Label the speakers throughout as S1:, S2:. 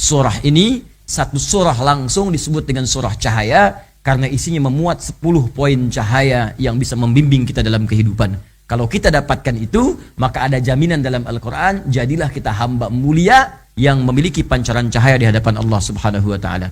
S1: surah ini, satu surah langsung disebut dengan surah cahaya karena isinya memuat 10 poin cahaya yang bisa membimbing kita dalam kehidupan. Kalau kita dapatkan itu, maka ada jaminan dalam Al-Quran, jadilah kita hamba mulia yang memiliki pancaran cahaya di hadapan Allah Subhanahu wa Ta'ala.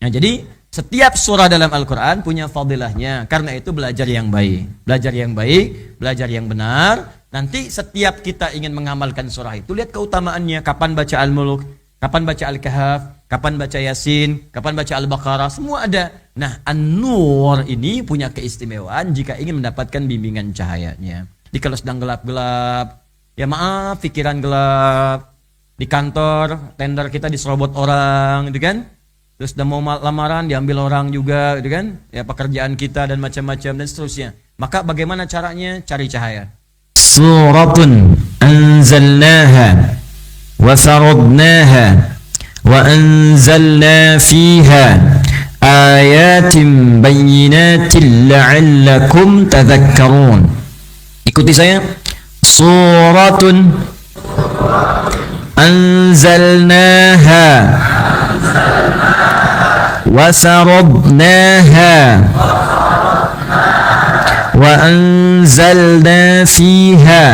S1: Nah, jadi setiap surah dalam Al-Quran punya fadilahnya. Karena itu belajar yang baik. Belajar yang baik, belajar yang benar. Nanti setiap kita ingin mengamalkan surah itu, lihat keutamaannya. Kapan baca Al-Mulk, kapan baca Al-Kahf, kapan baca Yasin, kapan baca Al-Baqarah, semua ada. Nah, An-Nur ini punya keistimewaan jika ingin mendapatkan bimbingan cahayanya. Jadi kalau sedang gelap-gelap, ya maaf, pikiran gelap. Di kantor, tender kita diserobot orang, gitu kan? Terus udah mau lamaran, diambil orang juga, gitu kan? Ya pekerjaan kita dan macam-macam dan seterusnya. Maka bagaimana caranya? Cari cahaya.
S2: Suratun anzalnaha wa faradnaha wa anzalna fiha ayatin bayyinatin la'allakum tadhakkarun. Ikuti saya. Suratun anzalnaha wa faradnaha wa anzalna fiha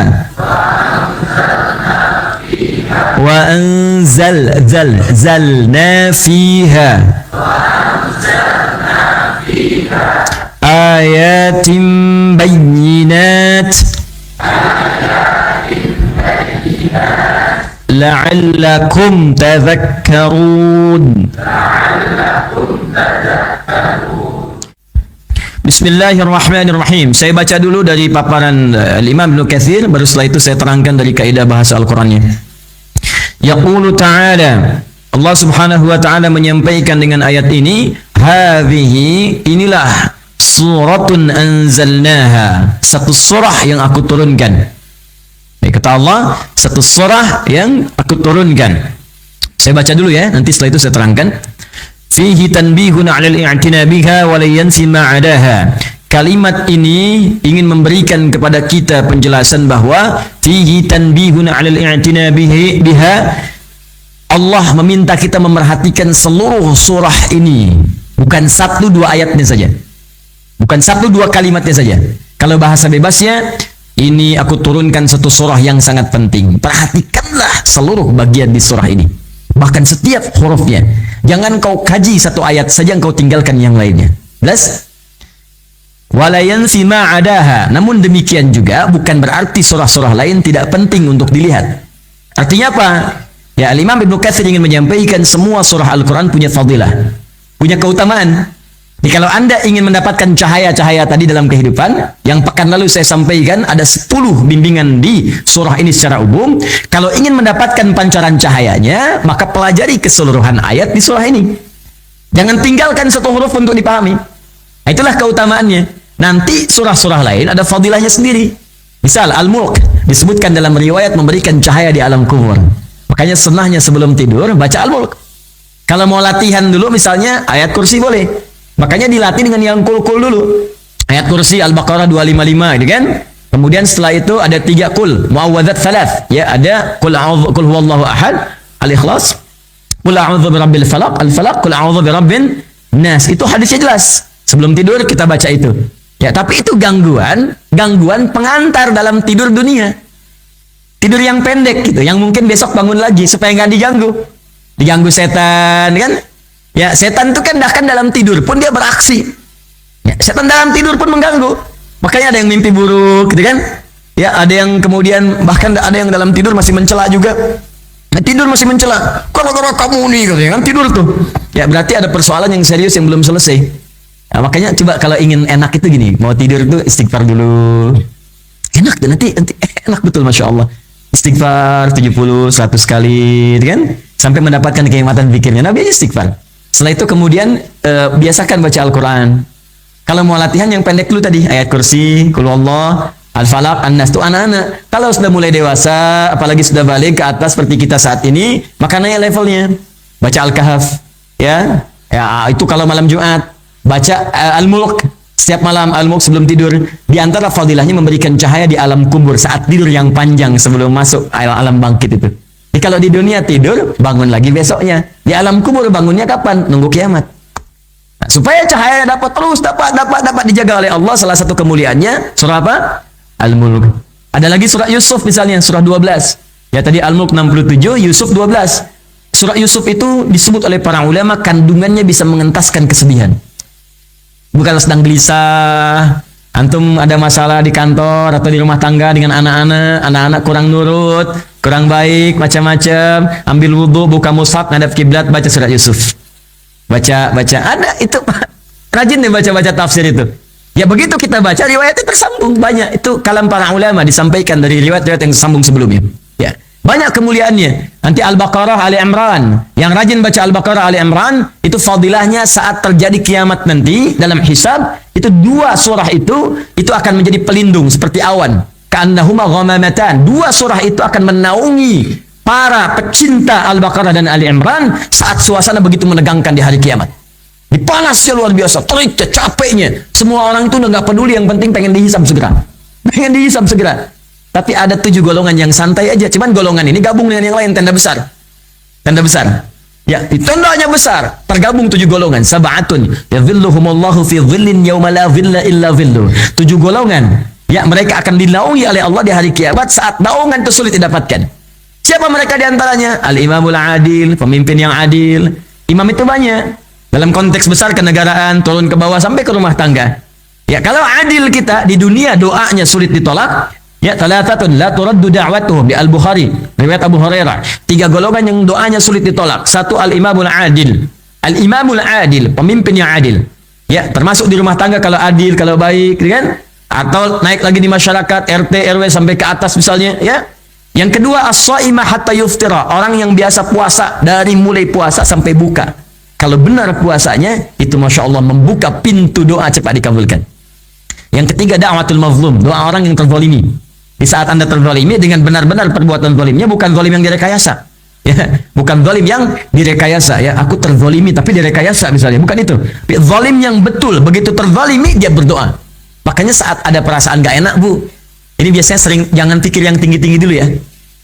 S2: wa anzalna fiha ayatin bayyinat la'allakum tadhakkarun. Bismillahirrahmanirrahim. Saya baca dulu dari paparan Imam Ibnu Katsir, baru setelah itu saya terangkan dari kaidah bahasa Al-Qur'annya. Yaqulu ta'ala, Allah Subhanahu wa ta'ala menyampaikan dengan ayat ini, hadhihi, inilah suratun anzalnaha, satu surah yang aku turunkan. Kata Allah, satu surah yang aku turunkan. Saya baca dulu ya, nanti setelah itu saya terangkan. Fihi tanbihun 'alal i'tina biha wa la yansi ma 'adaha. Kalimat ini ingin memberikan kepada kita penjelasan bahwa fihi tanbihun 'alal i'tina biha. Allah meminta kita memerhatikan seluruh surah ini, bukan satu dua ayatnya saja. Bukan satu dua kalimatnya saja. Kalau bahasa bebasnya, ini aku turunkan satu surah yang sangat penting. Perhatikanlah seluruh bagian di surah ini. Bahkan setiap hurufnya. Jangan kau kaji satu ayat saja, kau tinggalkan yang lainnya. Jelas? Walayan sima adaha. Namun demikian juga bukan berarti surah-surah lain tidak penting untuk dilihat. Artinya apa? Ya, Imam Ibnu Katsir ingin menyampaikan semua surah Al-Quran punya fadilah, punya keutamaan. Jadi kalau Anda ingin mendapatkan cahaya-cahaya tadi dalam kehidupan, yang pekan lalu saya sampaikan ada 10 bimbingan di surah ini secara umum. Kalau ingin mendapatkan pancaran cahayanya, maka pelajari keseluruhan ayat di surah ini. Jangan tinggalkan satu huruf untuk dipahami. Nah, itulah keutamaannya. Nanti surah-surah lain ada fadilahnya sendiri. Misal Al-Mulk disebutkan dalam riwayat memberikan cahaya di alam kubur. Makanya sunnahnya sebelum tidur baca Al-Mulk. Kalau mau latihan dulu misalnya ayat kursi boleh. Makanya dilatih dengan yang kul-kul dulu. Ayat kursi Al-Baqarah 255 gitu kan. Kemudian setelah itu ada 3 kul, muawwadzat salas. Ya, ada kul huwallahu ahad, Al-Ikhlas, kul a'udzu birabbil falaq, Al-Falaq, kul a'udzu birabbin nas. Itu hadisnya jelas. Sebelum tidur kita baca itu. Ya, tapi itu gangguan pengantar dalam tidur dunia. Tidur yang pendek gitu, yang mungkin besok bangun lagi supaya nggak diganggu. Diganggu setan kan? Ya, setan itu kan bahkan dalam tidur pun dia beraksi. Ya, setan dalam tidur pun mengganggu. Makanya ada yang mimpi buruk, gitu kan? Ya, ada yang kemudian bahkan ada yang dalam tidur masih mencela juga. Nah, tidur masih mencela. Gara-gara kamu nih, katanya kan tidur tuh. Ya, berarti ada persoalan yang serius yang belum selesai. Ya, makanya coba kalau ingin enak itu gini, mau tidur itu istighfar dulu. Enak dan nanti enak betul, masya Allah. Istighfar 70, 100 kali, gitu kan? Sampai mendapatkan kenikmatan pikirnya. Nabi aja istighfar. Setelah itu kemudian biasakan baca Al-Quran. Kalau mau latihan yang pendek dulu tadi, ayat kursi, Qul Huwallah, Al-Falaq, An-Nas, itu anak-anak. Kalau sudah mulai dewasa, apalagi sudah balik ke atas seperti kita saat ini, maka naik levelnya. Baca Al-Kahf, ya itu kalau malam Jumat. Baca Al-Mulk, setiap malam Al-Mulk sebelum tidur. Di antara fadilahnya memberikan cahaya di alam kubur saat tidur yang panjang sebelum masuk alam bangkit itu.
S1: Kalau di dunia tidur, bangun lagi besoknya. Di alam kubur bangunnya kapan? Nunggu kiamat. Nah, supaya cahaya dapat terus dapat dijaga oleh Allah, salah satu kemuliaannya surah apa? Al-Mulk. Ada lagi surah Yusuf misalnya, surah 12. Ya tadi Al-Mulk 67, Yusuf 12. Surah Yusuf itu disebut oleh para ulama kandungannya bisa mengentaskan kesedihan. Bukan sedang gelisah, antum ada masalah di kantor atau di rumah tangga dengan anak-anak kurang nurut, kurang baik, macam-macam, ambil wudhu, buka mushaf, ngadap kiblat, baca surat Yusuf. Baca, ada itu, rajin nih baca tafsir itu. Ya begitu kita baca, riwayatnya tersambung, banyak. Itu kalam para ulama disampaikan dari riwayat-riwayat yang tersambung sebelumnya. Ya, banyak kemuliaannya. Nanti Al-Baqarah, Ali Imran. Yang rajin baca Al-Baqarah, Ali Imran, itu fadilahnya saat terjadi kiamat nanti dalam hisab, itu dua surah itu akan menjadi pelindung seperti awan. Ka'annahuma ghamamatan. Dua surah itu akan menaungi para pecinta Al-Baqarah dan Ali Imran saat suasana begitu menegangkan di hari kiamat. Di panasnya luar biasa, teriknya, capeknya. Semua orang itu udah nggak peduli, yang penting pengen dihisab segera. Pengen dihisab segera. Tapi ada 7 golongan yang santai aja. Cuman golongan ini gabung dengan yang lain, tenda besar. Tenda besar. Ya, di tendanya besar. Tergabung 7 golongan. Sab'atun. Yadhilluhumullahu fi dhillin yawma la dhilla illa dhilluh. 7 golongan. Ya, mereka akan dinaungi oleh Allah di hari kiamat saat naungan itu sulit didapatkan. Siapa mereka di antaranya? Al-Imamul Adil, pemimpin yang adil. Imam itu banyak. Dalam konteks besar kenegaraan, turun ke bawah sampai ke rumah tangga. Ya, kalau adil kita di dunia doanya sulit ditolak. Ya, thalathatun la turaddu da'watuhum di Al-Bukhari, riwayat Abu Hurairah. 3 golongan yang doanya sulit ditolak. 1 Al-Imamul Adil. Al-Imamul Adil, pemimpin yang adil. Ya, termasuk di rumah tangga kalau adil, kalau baik, kan? Atau naik lagi di masyarakat, RT, RW sampai ke atas misalnya, ya. Yang kedua as-shaimah hatta yuftira, orang yang biasa puasa dari mulai puasa sampai buka. Kalau benar puasanya, itu Masya Allah membuka pintu doa cepat dikabulkan. Yang ketiga da'watul mazlum, doa orang yang terzalimi. Di saat Anda terzalimi dengan benar-benar perbuatan zalimnya, bukan zalim yang direkayasa. Ya, bukan zalim yang direkayasa, ya. Aku terzalimi tapi direkayasa misalnya, bukan itu. Zalim yang betul, begitu terzalimi dia berdoa. Makanya saat ada perasaan gak enak, Bu, ini biasanya sering, jangan pikir yang tinggi-tinggi dulu ya.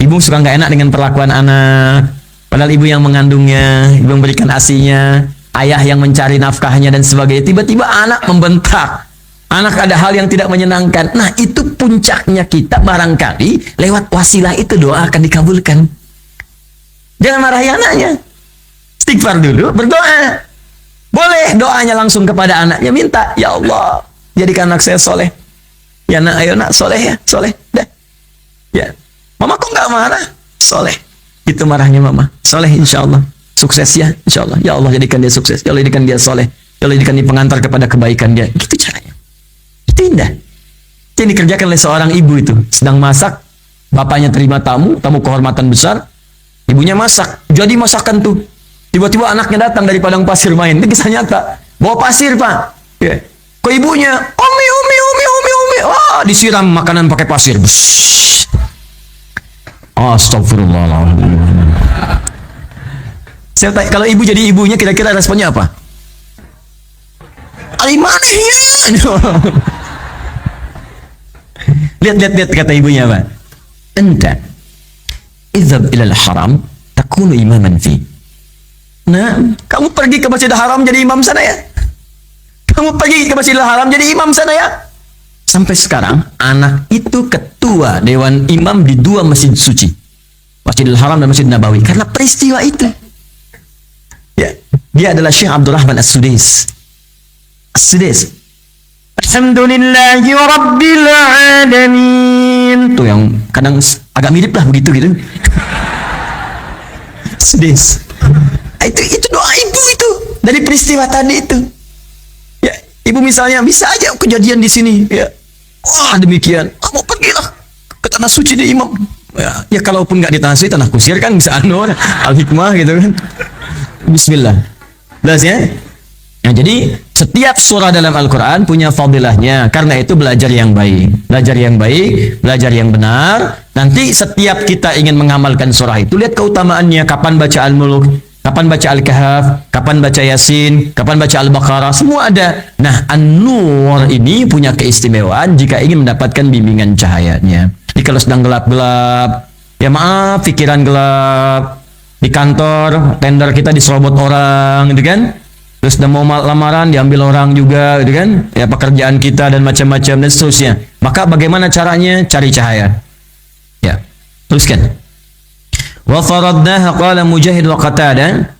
S1: Ibu suka gak enak dengan perlakuan anak, padahal ibu yang mengandungnya, ibu memberikan asinya, ayah yang mencari nafkahnya dan sebagainya. Tiba-tiba anak membentak. Anak ada hal yang tidak menyenangkan. Nah, itu puncaknya kita barangkali lewat wasilah itu doa akan dikabulkan. Jangan marahi anaknya. Istighfar dulu, berdoa. Boleh doanya langsung kepada anaknya, minta, ya Allah, jadikan anak saya soleh. Ya nak, ayo nak, soleh ya, soleh. Dah. Ya, mama kok nggak marah? Soleh. Itu marahnya mama. Soleh insya Allah. Sukses ya, insya Allah. Ya Allah jadikan dia sukses. Ya Allah jadikan dia soleh. Ya Allah jadikan dia pengantar kepada kebaikan dia. Gitu caranya. Itu indah. Itu yang dikerjakan oleh seorang ibu itu. Sedang masak, bapaknya terima tamu kehormatan besar. Ibunya masak. Jadi masakan tuh. Tiba-tiba anaknya datang dari padang pasir main. Itu kisah nyata. Bawa pasir, Pak. Ya. Ke ibunya, Umi. Wah, disiram makanan pakai pasir. Astagfirullahaladzim. Saya tanya, kalau ibu jadi ibunya kira-kira responnya apa? Alimanihnya. Lihat kata ibunya apa? Enta idhab ilal haram takunu imaman fi. Nah, kamu pergi ke Masjidil Haram jadi imam sana ya. Kamu pergi ke Masjidil Haram jadi imam sana ya. Sampai sekarang anak itu ketua dewan imam di 2 masjid suci, Masjidil Haram dan Masjid Nabawi, karena peristiwa itu. Ya, dia adalah Syekh Abdurrahman As-Sudais. Alhamdulillahi Rabbil Alamin. Tuh yang kadang agak mirip lah begitu gitu. Sudais. Itu doa ibu itu dari peristiwa tadi itu. Ya, ibu misalnya bisa aja kejadian di sini. Ya, wah demikian. Kamu pergilah ke tanah suci di imam. Ya kalaupun nggak di tanah suci, tanah kusir kan bisa al-hikmah gitu kan. Bismillah. Jelas ya? Nah, jadi setiap surah dalam Al-Quran punya fadilahnya. Karena itu belajar yang baik. Belajar yang baik, belajar yang benar. Nanti setiap kita ingin mengamalkan surah itu, lihat keutamaannya. Kapan baca Al-Mulk, kapan baca Al-Kahf, kapan baca Yasin, kapan baca Al-Baqarah, semua ada. Nah, An-Nur ini punya keistimewaan jika ingin mendapatkan bimbingan cahayanya. Jadi kalau sedang gelap-gelap,
S2: Ya maaf, pikiran gelap. Di kantor, tender kita diserobot orang, gitu kan? Terus udah mau lamaran, diambil orang juga, gitu kan? Ya pekerjaan kita dan macam-macam dan seterusnya. Maka bagaimana caranya? Cari cahaya. Ya, teruskan. Wa faradnaha qala Mujahid wa Qatadah.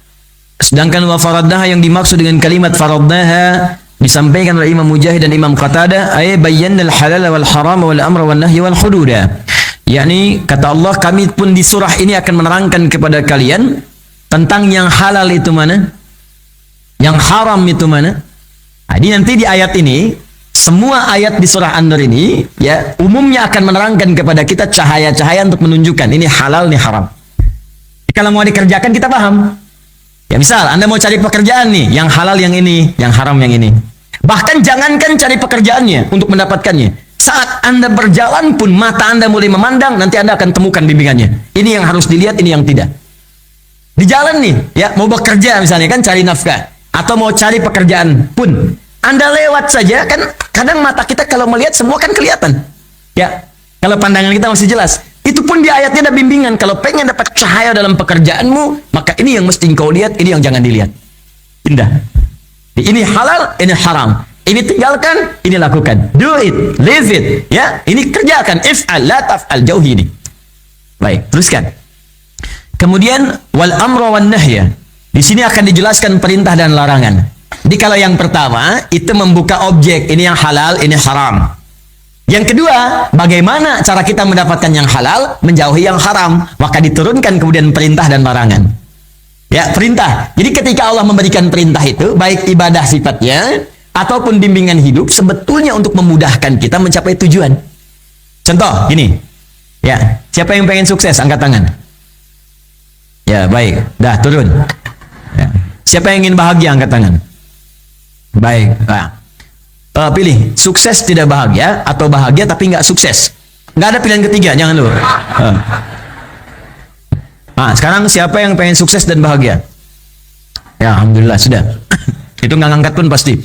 S2: Sedangkan wa faradnaha yang dimaksud dengan kalimat faradnaha disampaikan oleh Imam Mujahid dan Imam Qatadah, ay bayyana al-halal wal haram wal amra wan nahy wal hududa. Yakni kata Allah, kami pun di surah ini akan menerangkan kepada kalian tentang yang halal itu mana, yang haram itu mana. Jadi nanti di ayat ini, semua ayat di surah An-Nur ini ya umumnya akan menerangkan kepada kita cahaya-cahaya untuk menunjukkan ini halal, ini haram. Kalau mau dikerjakan kita paham. Ya misal Anda mau cari pekerjaan nih, yang halal yang ini, yang haram yang ini. Bahkan jangankan cari pekerjaannya untuk mendapatkannya. Saat Anda berjalan pun mata Anda mulai memandang, nanti Anda akan temukan bimbingannya. Ini yang harus dilihat, ini yang tidak. Di jalan nih, ya mau bekerja misalnya kan cari nafkah atau mau cari pekerjaan pun Anda lewat saja kan kadang mata kita kalau melihat semua kan kelihatan. Ya, kalau pandangan kita masih jelas. Itu pun di ayatnya ada bimbingan. Kalau pengen dapat cahaya dalam pekerjaanmu, maka ini yang mesti engkau lihat, ini yang jangan dilihat. Indah. Ini halal, ini haram. Ini tinggalkan, ini lakukan. Do it, live it. Ya, ini kerjakan. If'al, la taf'al, jauhi ini. Baik, teruskan. Kemudian wal amra wan nahya. Di sini akan dijelaskan perintah dan larangan. Jadi kalau yang pertama itu membuka objek, ini yang halal, ini haram. Yang kedua, bagaimana cara kita mendapatkan yang halal, menjauhi yang haram. Maka diturunkan kemudian perintah dan larangan. Ya, perintah. Jadi ketika Allah memberikan perintah itu, baik ibadah sifatnya ataupun bimbingan hidup, sebetulnya untuk memudahkan kita mencapai tujuan. Contoh, gini. Ya, siapa yang pengen sukses? Angkat tangan. Ya, baik. Dah, turun. Ya. Siapa yang ingin bahagia? Angkat tangan. Baik. Nah. Pilih, sukses tidak bahagia, atau bahagia tapi nggak sukses. Nggak ada pilihan ketiga, jangan dulu. Nah, sekarang siapa yang pengen sukses dan bahagia? Ya, alhamdulillah, sudah. Itu nggak ngangkat pun pasti.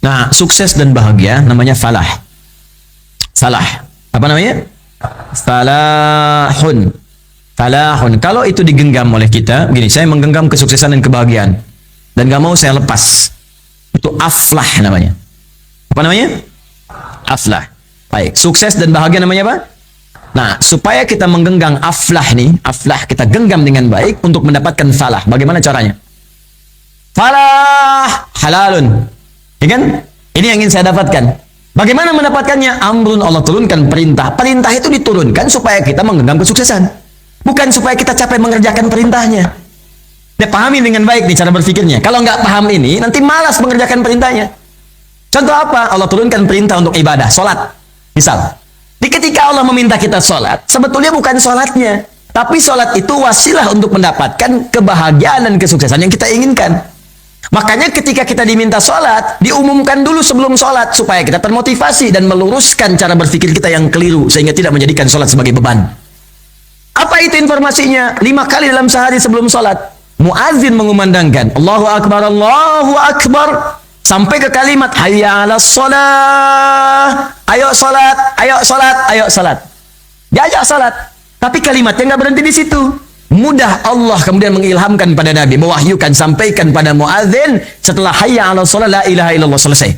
S2: Nah, sukses dan bahagia namanya falah. Falah. Apa namanya? Falahun. Falahun. Kalau itu digenggam oleh kita, begini, saya menggenggam kesuksesan dan kebahagiaan. Dan nggak mau saya lepas. Itu aflah namanya. Apa namanya? Aflah. Baik, sukses dan bahagia namanya apa? Nah, supaya kita menggenggam aflah nih, aflah kita genggam dengan baik untuk mendapatkan falah. Bagaimana caranya? Falah halalun. Ya kan? Ini yang ingin saya dapatkan. Bagaimana mendapatkannya? Amrun, Allah turunkan perintah. Perintah itu diturunkan supaya kita menggenggam kesuksesan. Bukan supaya kita capek mengerjakan perintahnya. Dia pahami dengan baik nih cara berpikirnya. Kalau nggak paham ini, nanti malas mengerjakan perintahnya. Contoh apa? Allah turunkan perintah untuk ibadah, sholat. Misal, di ketika Allah meminta kita sholat, sebetulnya bukan sholatnya. Tapi sholat itu wasilah untuk mendapatkan kebahagiaan dan kesuksesan yang kita inginkan. Makanya ketika kita diminta sholat, diumumkan dulu sebelum sholat, supaya kita termotivasi dan meluruskan cara berpikir kita yang keliru, sehingga tidak menjadikan sholat sebagai beban. Apa itu informasinya? 5 kali dalam sehari sebelum sholat, muadzin mengumandangkan, Allahu Akbar, Allahu Akbar, sampai ke kalimat, hayya 'alas sholat, ayo sholat, ayo sholat, ayo sholat. Diajak sholat, tapi kalimatnya nggak berhenti di situ. Mudah Allah kemudian mengilhamkan pada Nabi, mewahyukan, sampaikan pada muadzin setelah hayya 'alas sholat, la ilaha illallah, selesai.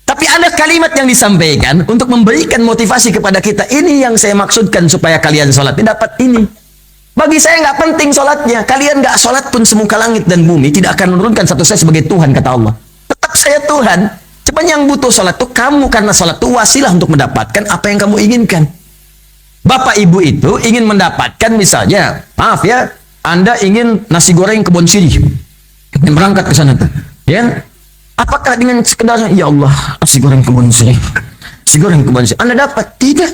S2: Tapi ada kalimat yang disampaikan untuk memberikan motivasi kepada kita. Ini yang saya maksudkan supaya kalian sholat. Ini dapat ini. Bagi saya nggak penting sholatnya. Kalian nggak sholat pun semuka langit dan bumi tidak akan menurunkan satu saya sebagai Tuhan, kata Allah. Tetap saya Tuhan. Cuman yang butuh sholat itu kamu, karena sholat itu wasilah untuk mendapatkan apa yang kamu inginkan. Bapak ibu itu ingin mendapatkan, misalnya, maaf ya, Anda ingin nasi goreng kebun sirih. Ingin berangkat ke sana tuh. Ya? Apakah dengan sekedar, ya Allah, nasi goreng kebun sirih. Nasi goreng kebun sirih. Anda dapat? Tidak.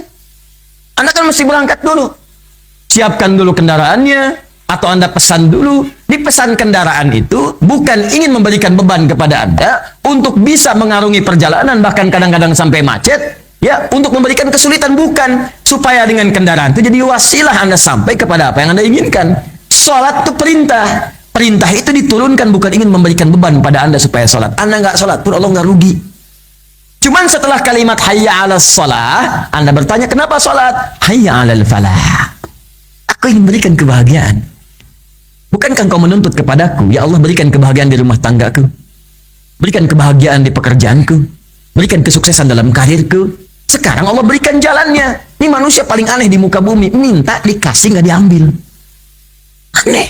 S2: Anda kan mesti berangkat dulu. Siapkan dulu kendaraannya, atau Anda pesan dulu. Di pesan kendaraan itu bukan ingin memberikan beban kepada Anda untuk bisa mengarungi perjalanan, bahkan kadang-kadang sampai macet. Ya, untuk memberikan kesulitan, bukan. Supaya dengan kendaraan itu jadi wasilah Anda sampai kepada apa yang Anda inginkan. Sholat itu perintah. Perintah itu diturunkan bukan ingin memberikan beban pada Anda supaya sholat. Anda nggak sholat pun Allah nggak rugi. Cuman setelah kalimat hayya 'alas shalah, Anda bertanya kenapa salat? Hayya 'alal falah. Aku ingin berikan kebahagiaan. Bukankah engkau menuntut kepadaku, ya Allah berikan kebahagiaan di rumah tanggaku, berikan kebahagiaan di pekerjaanku, berikan kesuksesan dalam karirku. Sekarang Allah berikan jalannya. Ini manusia paling aneh di muka bumi, minta dikasih nggak diambil. Aneh.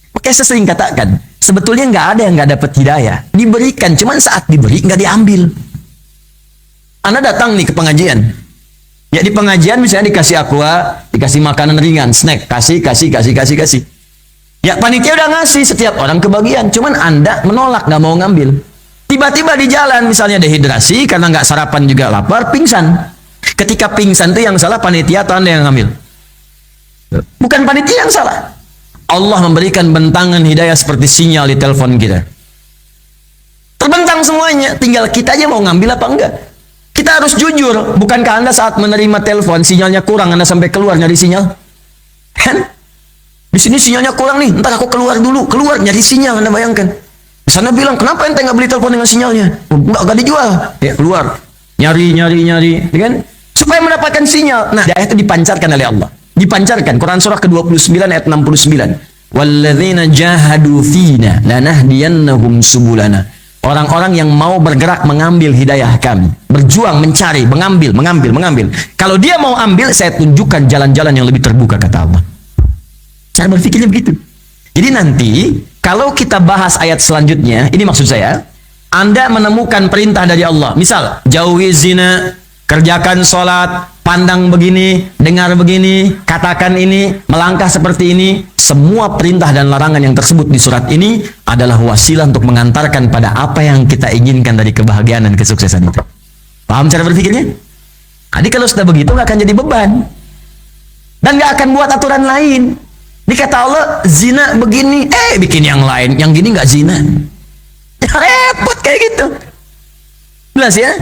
S2: Makanya saya sering katakan, sebetulnya nggak ada yang nggak dapat hidayah. Diberikan, cuman saat diberi nggak diambil. Anda datang nih ke pengajian. Ya di pengajian misalnya dikasih aqua, dikasih makanan ringan, snack, kasih. Ya panitia udah ngasih setiap orang kebagian, cuman Anda menolak, nggak mau ngambil. Tiba-tiba di jalan misalnya dehidrasi karena nggak sarapan juga lapar, pingsan. Ketika pingsan itu yang salah panitia atau Anda yang ngambil? Bukan panitia yang salah. Allah memberikan bentangan hidayah seperti sinyal di telepon kita. Terbentang semuanya, tinggal kita aja mau ngambil apa enggak. Kita harus jujur. Bukankah Anda saat menerima telepon sinyalnya kurang, Anda sampai keluar nyari sinyal? Kan? Di sini sinyalnya kurang nih, ntar aku keluar dulu, keluar nyari sinyal. Anda bayangkan. Di sana bilang, kenapa ente nggak beli telepon dengan sinyalnya? Nggak dijual. Ya keluar, nyari, ya kan? Supaya mendapatkan sinyal. Nah, ayat itu dipancarkan oleh Allah. Dipancarkan. Quran surah ke-29 ayat 69. Walladzina jahadu fina lanahdiyannahum subulana. Orang-orang yang mau bergerak mengambil hidayah kami, berjuang mencari, mengambil. Kalau dia mau ambil, saya tunjukkan jalan-jalan yang lebih terbuka, kata Allah. Cara berpikirnya begitu. Jadi nanti kalau kita bahas ayat selanjutnya, ini maksud saya, Anda menemukan perintah dari Allah. Misal, jauhi zina, kerjakan sholat, pandang begini, dengar begini, katakan ini, melangkah seperti ini. Semua perintah dan larangan yang tersebut di surat ini adalah wasilah untuk mengantarkan pada apa yang kita inginkan dari kebahagiaan dan kesuksesan itu. Paham cara berpikirnya? Jadi kalau sudah begitu nggak akan jadi beban. Dan nggak akan buat aturan lain. Dikata Allah, zina begini, bikin yang lain. Yang gini nggak zina. Ya, repot kayak gitu. Jelas ya?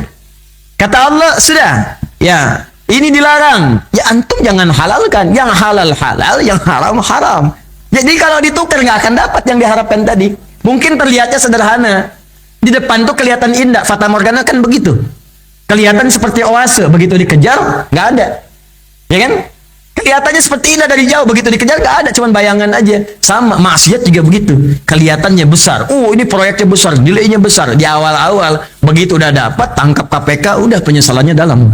S2: Kata Allah, sudah. Ya, ini dilarang. Ya antum jangan halalkan. Yang halal halal, yang haram haram. Jadi kalau ditukar nggak akan dapat yang diharapkan tadi. Mungkin terlihatnya sederhana. Di depan tuh kelihatan indah. Fata Morgana kan begitu. Kelihatan seperti oase. Begitu dikejar, nggak ada. Ya kan? Kelihatannya seperti indah dari jauh. Begitu dikejar, nggak ada. Cuman bayangan aja. Sama, maksiat juga begitu. Kelihatannya besar. Ini proyeknya besar. Delaynya besar. Di awal-awal. Begitu udah dapat, tangkap KPK, udah penyesalannya dalam.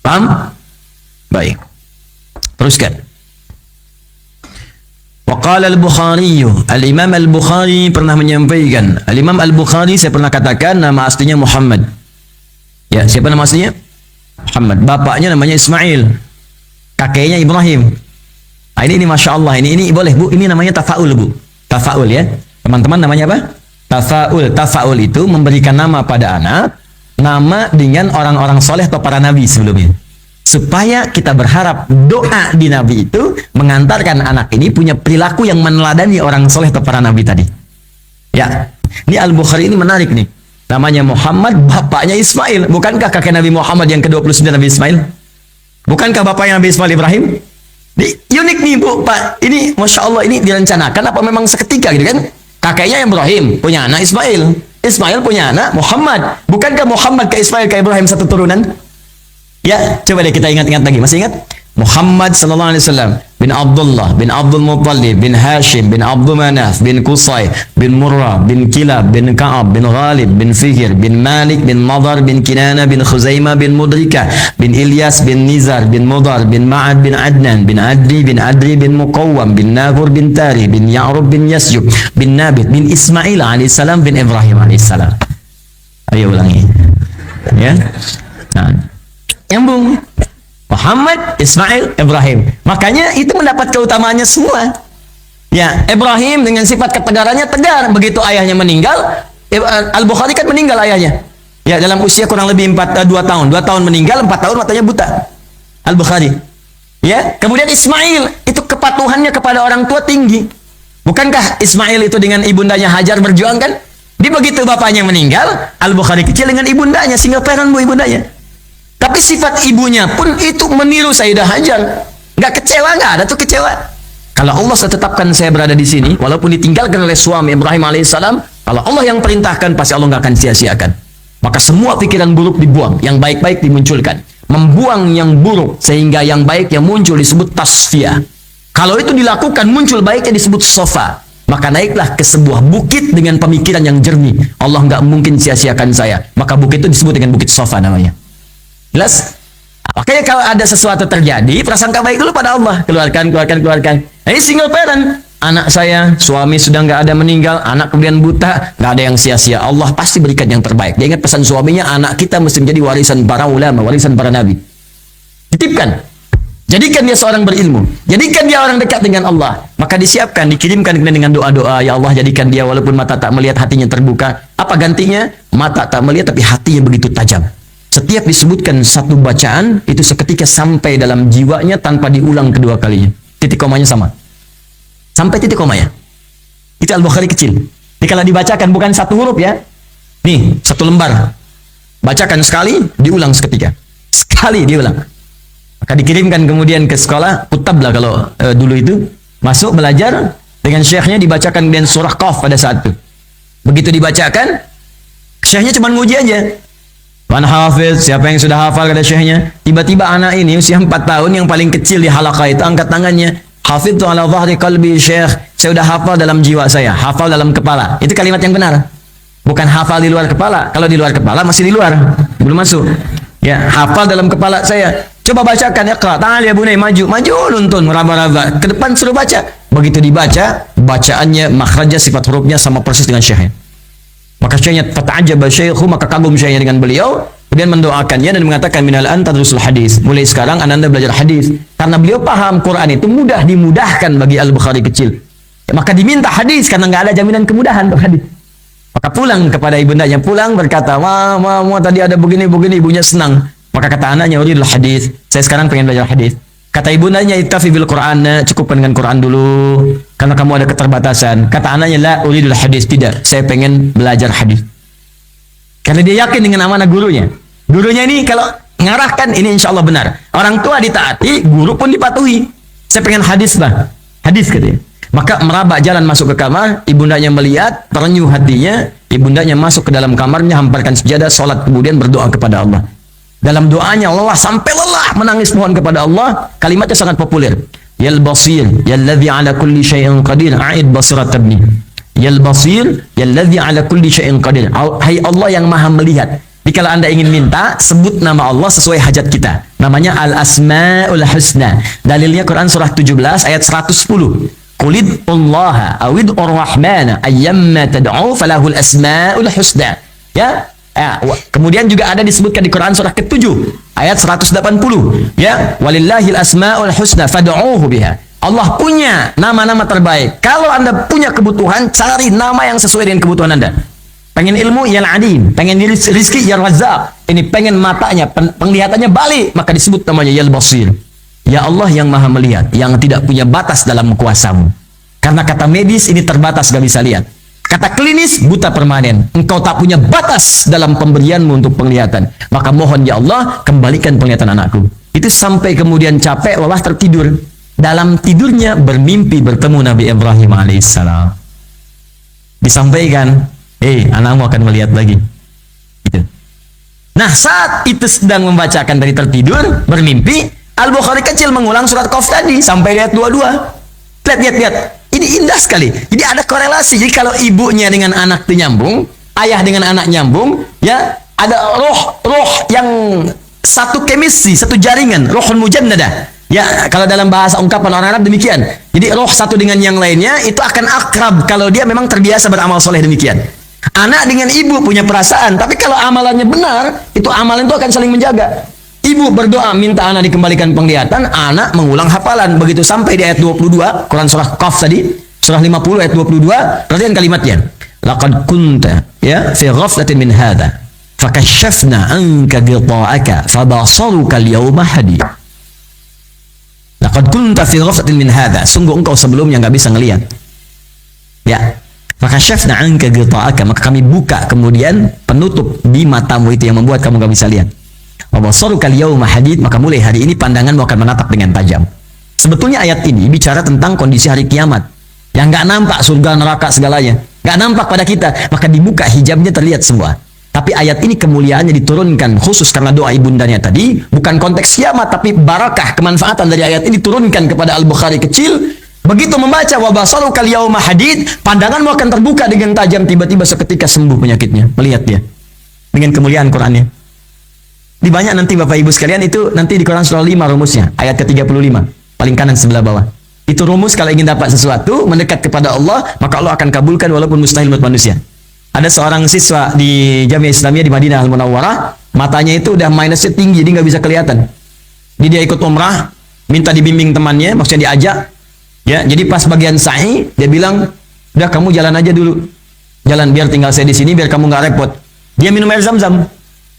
S2: Paham? Baik. Teruskan. Waqala al-Bukhari, Al-Imam Al-Bukhari pernah menyampaikan. Al-Imam Al-Bukhari saya pernah katakan nama aslinya Muhammad. Ya, siapa nama aslinya? Muhammad. Bapaknya namanya Ismail. Kakeknya Ibrahim. Nah, ini Masya Allah. Ini boleh Bu, ini namanya tafaul Bu. Tafaul ya. Teman-teman namanya apa? Tafaul. Tafaul itu memberikan nama pada anak. Nama dengan orang-orang soleh atau para nabi sebelumnya. Supaya kita berharap doa di nabi itu mengantarkan anak ini punya perilaku yang meneladani orang soleh atau para nabi tadi. Ya, ini Al-Bukhari ini menarik nih. Namanya Muhammad, bapaknya Ismail. Bukankah kakek Nabi Muhammad yang ke-29 Nabi Ismail? Bukankah bapaknya Nabi Ismail Ibrahim? Ini unik nih Bu, Pak. Ini Masya Allah, ini direncanakan apa memang seketika gitu kan? Kakeknya Ibrahim, punya anak Ismail. Ismail punya anak Muhammad. Bukankah Muhammad ke Ismail ke Ibrahim satu turunan? Ya, coba deh kita ingat-ingat lagi. Masih ingat? Muhammad sallallahu alaihi wasallam bin Abdullah bin Abdul Muttalib bin Hashim bin Abdul Manaf bin Qusay bin Murrah bin Kilab bin Ka'ab bin Ghalib bin Fihr bin Malik bin Madar bin Kinana bin Khuzaimah bin Mudrikah bin Ilyas bin Nizar bin Mudar bin Ma'ad bin Adnan bin Adri bin Muqawwam bin Nafur bin Tari bin Ya'rub bin Yasyub bin Nabit bin Ismail alaihissalam bin Ibrahim alaihissalam. Ayo ulangi. Ya. Nah, nyambung. Muhammad, Ismail, Ibrahim. Makanya itu mendapat keutamaannya semua. Ya, Ibrahim dengan sifat ketegarannya tegar. Begitu ayahnya meninggal, Al-Bukhari kan meninggal ayahnya. Ya, dalam usia kurang lebih 2 tahun. 2 tahun meninggal, 4 tahun matanya buta. Al-Bukhari. Ya, kemudian Ismail itu kepatuhannya kepada orang tua tinggi. Bukankah Ismail itu dengan ibundanya Hajar berjuang kan? Di begitu bapaknya meninggal, Al-Bukhari kecil dengan ibundanya, single parent Bu ibundanya. Tapi sifat ibunya pun itu meniru Sayyidah Hajar. Nggak kecewa, nggak ada tuh kecewa. Kalau Allah tetapkan saya berada di sini, walaupun ditinggalkan oleh suami Ibrahim alaihissalam, kalau Allah yang perintahkan, pasti Allah nggak akan sia-siakan.
S1: Maka semua pikiran buruk dibuang, yang baik-baik dimunculkan. Membuang yang buruk sehingga yang baik yang muncul disebut tasfiyah. Kalau itu dilakukan muncul baiknya disebut sofa. Maka naiklah ke sebuah bukit dengan pemikiran yang jernih. Allah nggak mungkin sia-siakan saya. Maka bukit itu disebut dengan bukit sofa namanya. Jelas? Makanya kalau ada sesuatu terjadi, prasangka baik dulu pada Allah. Keluarkan. Nah, ini single parent. Anak saya, suami sudah nggak ada, meninggal, anak kemudian buta, nggak ada yang sia-sia. Allah pasti berikan yang terbaik. Dia ingat pesan suaminya, anak kita mesti menjadi warisan para ulama, warisan para nabi. Titipkan. Jadikan dia seorang berilmu. Jadikan dia orang dekat dengan Allah. Maka disiapkan, dikirimkan dengan doa-doa. Ya Allah, jadikan dia walaupun mata tak melihat, hatinya terbuka. Apa gantinya? Mata tak melihat, tapi hatinya begitu tajam. Setiap disebutkan satu bacaan, itu seketika sampai dalam jiwanya tanpa diulang kedua kalinya. Titik komanya sama. Sampai titik komanya. Itu Al-Bukhari kecil. Jadi kalau dibacakan bukan satu huruf ya. Nih, satu lembar. Bacakan sekali, diulang seketika. Sekali diulang. Maka dikirimkan kemudian ke sekolah, kutab lah kalau dulu itu. Masuk belajar, dengan syekhnya dibacakan dengan surah Qaf pada saat itu. Begitu dibacakan, syekhnya cuma nguji aja. Man hafiz, siapa yang sudah hafal kata syekhnya. Tiba-tiba anak ini usia 4 tahun yang paling kecil di halaqah itu angkat tangannya. Hafidtu ala dhahri qalbi syekh. Saya sudah hafal dalam jiwa saya, hafal dalam kepala. Itu kalimat yang benar. Bukan hafal di luar kepala. Kalau di luar kepala masih di luar, belum masuk. Ya, hafal dalam kepala saya. Coba bacakan ya, ta'al ya bunai, maju nuntun, meraba-raba. Ke depan suruh baca. Begitu dibaca, bacaannya, makhrajnya, sifat hurufnya sama persis dengan syekhnya. Maka syekhnya tata'ajaba syekhu, maka kagum syekhnya dengan beliau. Kemudian mendoakannya dan mengatakan minal anta tadrusul hadis. Mulai sekarang anda belajar hadis. Karena beliau paham Quran itu mudah dimudahkan bagi Al-Bukhari kecil. Ya, maka diminta hadis karena nggak ada jaminan kemudahan untuk hadis. Maka pulang kepada ibundanya, pulang berkata, "Ma, tadi ada begini, ibunya senang." Maka kata anaknya, "Uridul hadis. Saya sekarang pengen belajar hadis." Kata ibundanya, "Iktafi bil Quran, cukupkan dengan Quran dulu karena kamu ada keterbatasan." Kata anaknya, "La uridul hadis." Tidak, saya pengen belajar hadis. Karena dia yakin dengan amanah gurunya. Gurunya ini kalau ngarahkan ini insya Allah benar. Orang tua ditaati, guru pun dipatuhi. Saya pengen hadis lah. Hadis katanya. Maka meraba jalan masuk ke kamar, ibundanya melihat, terenyuh hatinya, ibundanya masuk ke dalam kamarnya, hamparkan sejadah, sholat, kemudian berdoa kepada Allah. Dalam doanya lelah sampai lelah menangis mohon kepada Allah. Kalimatnya sangat populer. Yal basir, yalladzi ala kulli syai'in qadir, a'id basirat tabni. Yal basir, yalladzi ala kulli syai'in qadir. Hai Allah yang maha melihat. Jika anda ingin minta, sebut nama Allah sesuai hajat kita. Namanya Al-Asma'ul Husna. Dalilnya Quran surah 17 ayat 110. Qulid Allah awid ar-Rahman ayyamma tad'u falahul asma'ul husna. Ya. Kemudian juga ada disebutkan di Quran surah ke-7 ayat 180. Ya, walillahil asma'ul husna fad'uuhu biha. Allah punya nama-nama terbaik. Kalau anda punya kebutuhan, cari nama yang sesuai dengan kebutuhan anda. Pengen ilmu, ya Al-Adim. Pengen rizki, ya Razzaq. Ini pengen matanya, penglihatannya balik, maka disebut namanya ya Al-Basir. Ya Allah yang maha melihat, yang tidak punya batas dalam kuasamu. Karena kata medis ini terbatas, gak bisa lihat. Kata klinis, buta permanen. Engkau tak punya batas dalam pemberianmu untuk penglihatan. Maka mohon ya Allah, kembalikan penglihatan anakku. Itu sampai kemudian capek, lelah, tertidur. Dalam tidurnya bermimpi bertemu Nabi Ibrahim alaihissalam. Disampaikan, anakmu akan melihat lagi. Gitu. Nah, saat itu sedang membacakan dari tertidur, bermimpi, Al-Bukhari kecil mengulang surat Qaf tadi sampai ayat 22. Lihat. Ini indah sekali. Jadi ada korelasi. Jadi kalau ibunya dengan anak itu nyambung, ayah dengan anak nyambung, ya ada roh yang satu chemistry, satu jaringan, rohun mujannadah. Ya, kalau dalam bahasa ungkapan orang Arab demikian. Jadi roh satu dengan yang lainnya itu akan akrab kalau dia memang terbiasa beramal soleh demikian. Anak dengan ibu punya perasaan, tapi kalau amalannya benar, itu amalan itu akan saling menjaga. Ibu berdoa minta anak dikembalikan penglihatan, anak mengulang hafalan. Begitu sampai di ayat 22, Quran surah Qaf tadi, surah 50 ayat 22, perhatikan kalimatnya. Laqad kunta ya fi ghaflatin min hadha fakashafna anka ghita'aka fabasaruka al-yawma hadid. Laqad kunta fi ghaflatin min hadha, sungguh engkau sebelumnya enggak bisa ngelihat. Ya. Fakashafna anka ghita'aka, maka kami buka kemudian penutup di matamu itu yang membuat kamu enggak bisa lihat. Wabasarukal yauma hadid, maka mulai hari ini pandanganmu akan menatap dengan tajam. Sebetulnya ayat ini bicara tentang kondisi hari kiamat yang nggak nampak surga neraka segalanya, nggak nampak pada kita, maka dibuka hijabnya terlihat semua.
S2: Tapi ayat ini kemuliaannya diturunkan khusus karena doa ibundanya tadi, bukan konteks kiamat, tapi barakah, kemanfaatan dari ayat ini diturunkan kepada Al-Bukhari kecil. Begitu membaca wa basarukal yauma hadid, pandanganmu akan terbuka dengan tajam, tiba-tiba seketika sembuh penyakitnya. Melihat dia dengan kemuliaan Qur'annya. Di banyak nanti Bapak Ibu sekalian, itu nanti di Quran surah 5 rumusnya, ayat ke-35, paling kanan sebelah bawah. Itu rumus kalau ingin dapat sesuatu, mendekat kepada Allah, maka Allah akan kabulkan walaupun mustahil buat manusia. Ada seorang siswa di Jamiah Islamiyah di Madinah Al-Munawwarah, matanya itu udah minusnya tinggi, jadi nggak bisa kelihatan. Jadi dia ikut umrah, minta dibimbing temannya, maksudnya diajak. Ya, jadi pas bagian sa'i, dia bilang, udah kamu jalan aja dulu. Jalan, biar tinggal saya di sini, biar kamu nggak repot. Dia minum air zam-zam.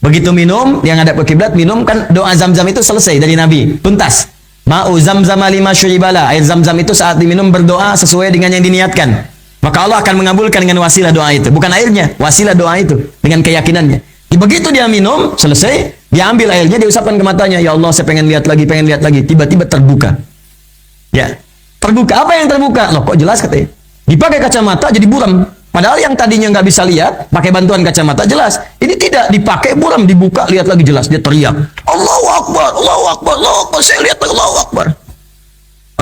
S2: Begitu minum, dia ngadap ke kiblat, minum, kan doa zam-zam itu selesai dari Nabi, tuntas. Ma'u zam-zam lima syuribala. Air zam-zam itu saat diminum berdoa sesuai dengan yang diniatkan. Maka Allah akan mengabulkan dengan wasilah doa itu. Bukan airnya, wasilah doa itu. Dengan keyakinannya. Begitu dia minum, selesai, dia ambil airnya, dia usapkan ke matanya. Ya Allah, saya pengen lihat lagi, pengen lihat lagi. Tiba-tiba terbuka. Ya, terbuka. Apa yang terbuka? Loh, kok jelas katanya. Dipakai kacamata jadi buram. Padahal yang tadinya nggak bisa lihat, pakai bantuan kacamata jelas. Ini tidak, dipakai buram, dibuka, lihat lagi jelas. Dia teriak, Allahu Akbar, Allahu Akbar, Allahu Akbar, saya lihat Allahu Akbar.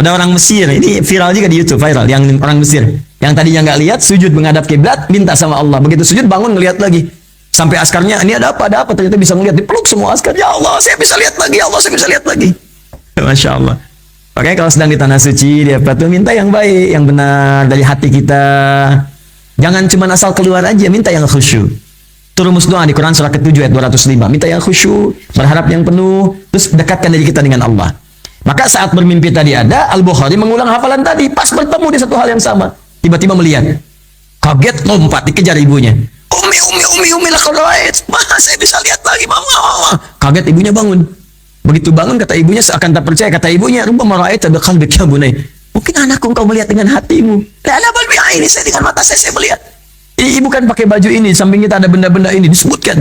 S2: Ada orang Mesir, ini viral juga di YouTube, viral, yang orang Mesir. Yang tadinya nggak lihat, sujud menghadap kiblat, minta sama Allah. Begitu sujud, bangun, ngelihat lagi. Sampai askarnya, ini ada apa, ternyata bisa melihat, dipeluk semua askar. Ya Allah, saya bisa lihat lagi, ya Allah, saya bisa lihat lagi. Masya Allah. Makanya kalau sedang di tanah suci, dia tuh minta yang baik, yang benar, dari hati kita. Jangan cuma asal keluar aja, minta yang khusyuk. Itu rumus doa di Quran surah ke-7 ayat 205. Minta yang khusyuk, berharap yang penuh, terus dekatkan diri kita dengan Allah. Maka saat bermimpi tadi ada, Al-Bukhari mengulang hafalan tadi, pas bertemu di satu hal yang sama. Tiba-tiba melihat, kaget, lompat, dikejar ibunya. Umi, lakau ra'ait. Mah, saya bisa lihat lagi, mama. Kaget, ibunya bangun. Begitu bangun, kata ibunya seakan tak percaya. Kata ibunya, rubbama ra'aita biqalbika ya bunai. Mungkin anakku engkau melihat dengan hatimu. Ini saya dengan mata saya melihat. Ini bukan pakai baju ini, samping kita ada benda-benda ini disebutkan.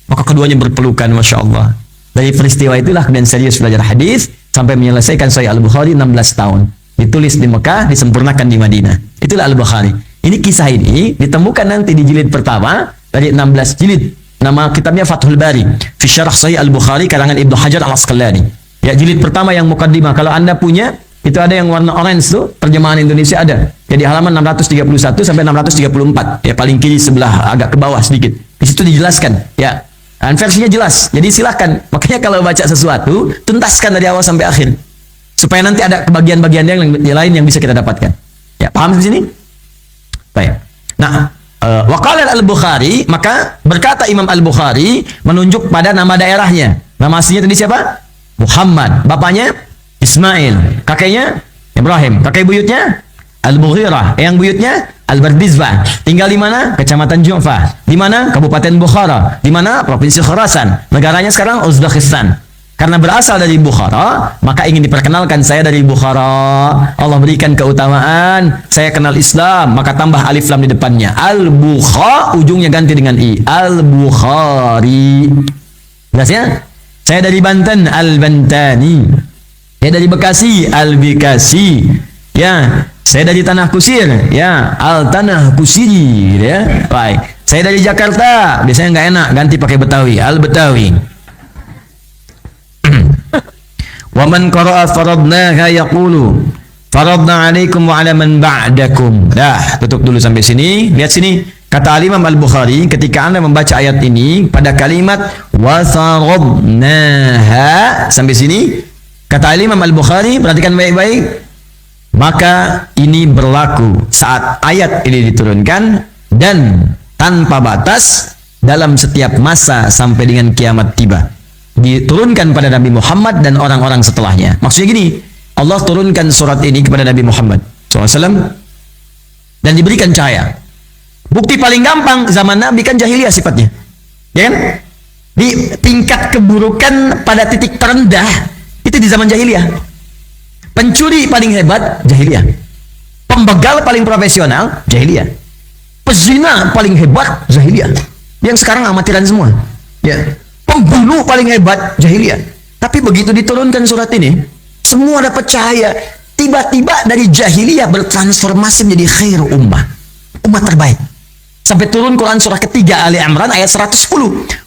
S2: Maka keduanya berpelukan, Masya Allah. Dari peristiwa itulah kemudian serius belajar hadis sampai menyelesaikan Sahih Al-Bukhari 16 tahun. Ditulis di Mekah, disempurnakan di Madinah. Itulah Al-Bukhari. Ini kisah ini ditemukan nanti di jilid pertama dari 16 jilid. Nama kitabnya Fathul Bari, fi syarah Sahih Al-Bukhari karangan Ibnu Hajar Al-Asqalani. Ya, jilid pertama yang mukaddimah. Kalau Anda punya, itu ada yang warna orange tuh, terjemahan Indonesia ada. Jadi halaman 631 sampai 634. Ya, paling kiri sebelah agak ke bawah sedikit. Di situ dijelaskan, ya. Dan versinya jelas. Jadi silahkan. Makanya kalau baca sesuatu, tuntaskan dari awal sampai akhir. Supaya nanti ada bagian-bagian yang lain yang bisa kita dapatkan. Ya, paham di sini? Baik. Nah, waqala Al-Bukhari, maka berkata Imam Al-Bukhari menunjuk pada nama daerahnya. Nama aslinya tadi siapa? Muhammad. Bapaknya Ismail, kakeknya Ibrahim, kakek buyutnya Al-Mughirah, yang buyutnya Al-Bardizbah. Tinggal di mana? Kecamatan Ju'fah. Di mana? Kabupaten Bukhara. Di mana? Provinsi Khurasan. Negaranya sekarang Uzbekistan. Karena berasal dari Bukhara, maka ingin diperkenalkan saya dari Bukhara. Allah berikan keutamaan, saya kenal Islam, maka tambah alif lam di depannya. Al-Bukha, ujungnya ganti dengan i. Al-Bukhari. Jelas ya? Saya dari Banten, Al-Bantani. Saya dari Bekasi, Al-Bekasi. Ya, saya dari Tanah Kusir, ya, Al-Tanah Kusir, ya. Baik. Saya dari Jakarta, biasanya nggak enak, ganti pakai Betawi, Al-Betawi. Wa man qara'a faradnaha yaqulu faradna 'alaikum wa 'ala man ba'dakum. Dah, tutup dulu sampai sini. Lihat sini. Kata Imam Al-Bukhari, ketika Anda membaca ayat ini pada kalimat wa faradnaha sampai sini, kata Imam Al-Bukhari, perhatikan baik-baik, maka ini berlaku saat ayat ini diturunkan dan tanpa batas dalam setiap masa sampai dengan kiamat tiba. Diturunkan pada Nabi Muhammad dan orang-orang setelahnya. Maksudnya gini, Allah turunkan surat ini kepada Nabi Muhammad SAW dan diberikan cahaya. Bukti paling gampang, zaman Nabi kan jahiliyah sifatnya, ya kan? Di tingkat keburukan pada titik terendah itu di zaman jahiliyah. Pencuri paling hebat, jahiliyah. Pembegal paling profesional, jahiliyah. Pezina paling hebat, jahiliyah. Yang sekarang amatiran semua, ya. Pembunuh paling hebat, jahiliyah. Tapi begitu diturunkan surat ini, semua dapat cahaya. Tiba-tiba dari jahiliyah bertransformasi menjadi khair ummah, umat terbaik. Sampai turun Quran surah ketiga Ali Imran ayat 110.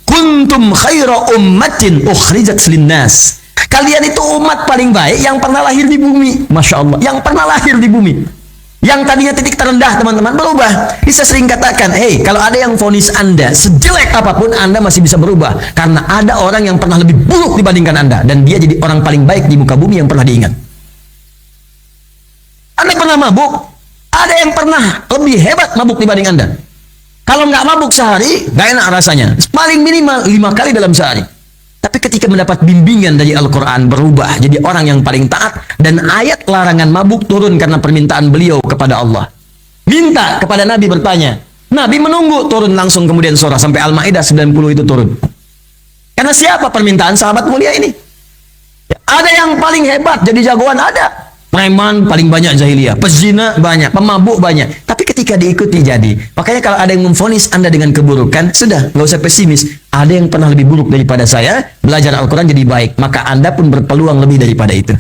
S2: Kuntum khaira ummatin ukhrijat linnas. Kalian itu umat paling baik yang pernah lahir di bumi. Masya Allah, yang pernah lahir di bumi. Yang tadinya titik terendah teman-teman berubah. Bisa sering katakan, hey, kalau ada yang vonis Anda sejelek apapun, Anda masih bisa berubah. Karena ada orang yang pernah lebih buruk dibandingkan Anda. Dan dia jadi orang paling baik di muka bumi yang pernah diingat. Anda pernah mabuk? Ada yang pernah lebih hebat mabuk dibanding Anda. Kalau nggak mabuk sehari, nggak enak rasanya. Paling minimal 5 kali dalam sehari. Tapi ketika mendapat bimbingan dari Al-Quran, berubah jadi orang yang paling taat, dan ayat larangan mabuk turun karena permintaan beliau kepada Allah. Minta kepada Nabi, bertanya. Nabi menunggu, turun langsung kemudian surah sampai Al-Ma'idah 90 itu turun. Karena siapa permintaan sahabat mulia ini? Ya, ada yang paling hebat jadi jagoan, ada. Preman paling banyak jahiliyah, pezina banyak, pemabuk banyak. Tapi ketika diikuti jadi. Makanya kalau ada yang memvonis Anda dengan keburukan, sudah, nggak usah pesimis. Ada yang pernah lebih buruk daripada saya, belajar Al-Quran jadi baik. Maka Anda pun berpeluang lebih daripada itu.